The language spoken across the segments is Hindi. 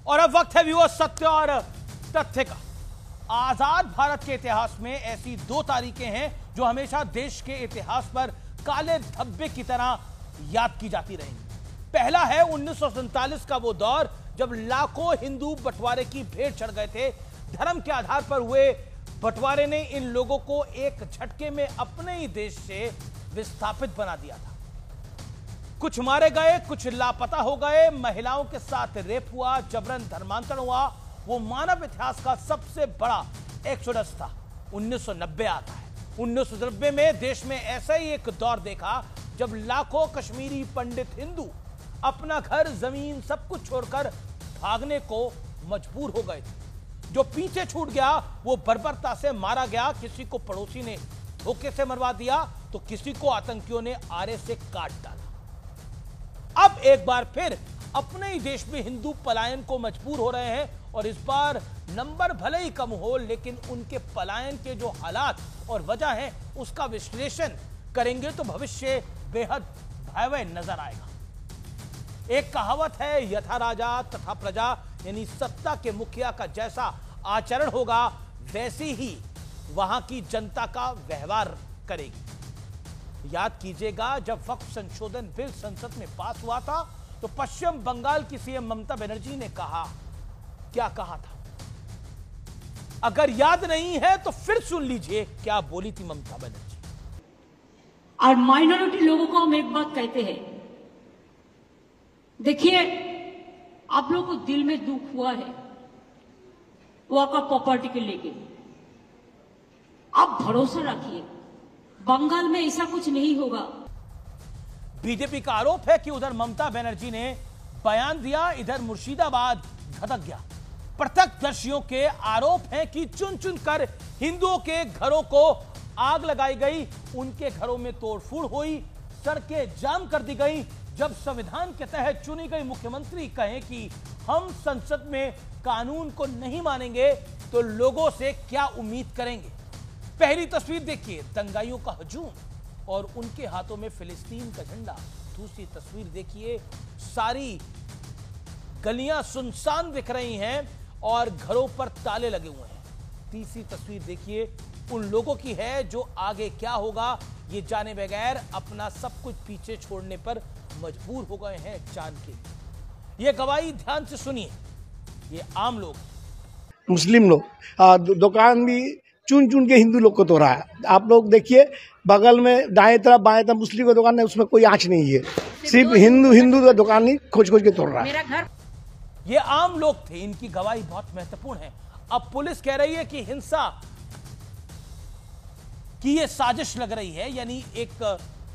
और अब वक्त है व्यूअर्स सत्य और तथ्य का। आजाद भारत के इतिहास में ऐसी दो तारीखें हैं जो हमेशा देश के इतिहास पर काले धब्बे की तरह याद की जाती रहेंगी। पहला है 1947 का वो दौर जब लाखों हिंदू बंटवारे की भेंट चढ़ गए थे। धर्म के आधार पर हुए बंटवारे ने इन लोगों को एक झटके में अपने ही देश से विस्थापित बना दिया था। कुछ मारे गए, कुछ लापता हो गए, महिलाओं के साथ रेप हुआ, जबरन धर्मांतरण हुआ। वो मानव इतिहास का सबसे बड़ा एक्सोडस था। 1990 आता है। 1990 में देश में ऐसा ही एक दौर देखा जब लाखों कश्मीरी पंडित हिंदू अपना घर, जमीन सब कुछ छोड़कर भागने को मजबूर हो गए थे। जो पीछे छूट गया वो बर्बरता से मारा गया। किसी को पड़ोसी ने धोखे से मरवा दिया तो किसी को आतंकियों ने आरे से काट डाला। अब एक बार फिर अपने ही देश में हिंदू पलायन को मजबूर हो रहे हैं और इस बार नंबर भले ही कम हो लेकिन उनके पलायन के जो हालात और वजह है उसका विश्लेषण करेंगे तो भविष्य बेहद भयावह नजर आएगा। एक कहावत है, यथा राजा तथा प्रजा, यानी सत्ता के मुखिया का जैसा आचरण होगा वैसी ही वहां की जनता का व्यवहार करेगी। याद कीजिएगा, जब वक्फ संशोधन बिल संसद में पास हुआ था तो पश्चिम बंगाल की सीएम ममता बनर्जी ने कहा, क्या कहा था? अगर याद नहीं है तो फिर सुन लीजिए क्या बोली थी ममता बनर्जी। और माइनॉरिटी लोगों को हम एक बात कहते हैं, देखिए आप लोगों को दिल में दुख हुआ है वो आपका प्रॉपर्टी के लेके, आप भरोसा रखिए बंगाल में ऐसा कुछ नहीं होगा। बीजेपी का आरोप है कि उधर ममता बनर्जी ने बयान दिया, इधर मुर्शिदाबाद धधक गया। प्रत्यक्षदर्शियों के आरोप है कि चुन चुन कर हिंदुओं के घरों को आग लगाई गई, उनके घरों में तोड़फोड़ हुई, सड़कें जाम कर दी गई। जब संविधान के तहत चुनी गई मुख्यमंत्री कहें कि हम संसद में कानून को नहीं मानेंगे तो लोगों से क्या उम्मीद करेंगे? पहली तस्वीर देखिए, दंगाइयों का हजूम और उनके हाथों में फिलिस्तीन का झंडा। दूसरी तस्वीर देखिए, सारी गलियां सुनसान दिख रही हैं और घरों पर ताले लगे हुए हैं। तीसरी तस्वीर देखिए, उन लोगों की है जो आगे क्या होगा ये जाने बगैर अपना सब कुछ पीछे छोड़ने पर मजबूर हो गए हैं जान के लिए। ये गवाही ध्यान से सुनिए। ये आम लोग, मुस्लिम लोग दुकान भी चुन चुन के हिंदू लोग को तोड़ा है। आप लोग देखिए बगल में दाएं तरफ बाएं तरफ मुस्लिम का दुकान है, उसमें कोई आंच नहीं है, सिर्फ हिंदू का दुकान ही खोज खोज के तोड़ रहा है। मेरा घर, ये आम लोग थे, इनकी गवाही बहुत महत्वपूर्ण है। अब पुलिस कह रही है कि हिंसा की ये साजिश लग रही है, यानी एक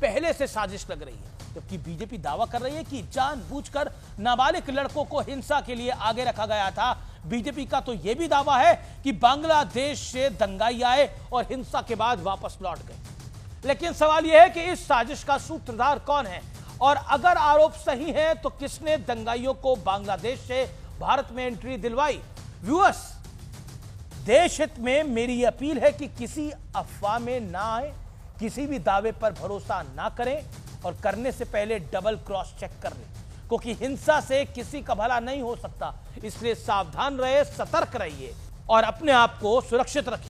पहले से साजिश लग रही है, जबकि बीजेपी दावा कर रही है कि जानबूझकर नाबालिग लड़कों को हिंसा के लिए आगे रखा गया था। बीजेपी का तो यह भी दावा है कि बांग्लादेश से दंगाई आए और हिंसा के बाद वापस लौट गए। लेकिन सवाल यह है कि इस साजिश का सूत्रधार कौन है और अगर आरोप सही है तो किसने दंगाइयों को बांग्लादेश से भारत में एंट्री दिलवाई? व्यूअर्स, देश हित में मेरी अपील है कि किसी अफवाह में ना आए, किसी भी दावे पर भरोसा ना करें और करने से पहले डबल क्रॉस चेक कर लें, क्योंकि हिंसा से किसी का भला नहीं हो सकता। इसलिए सावधान रहे, सतर्क रहिए और अपने आप को सुरक्षित रखिए।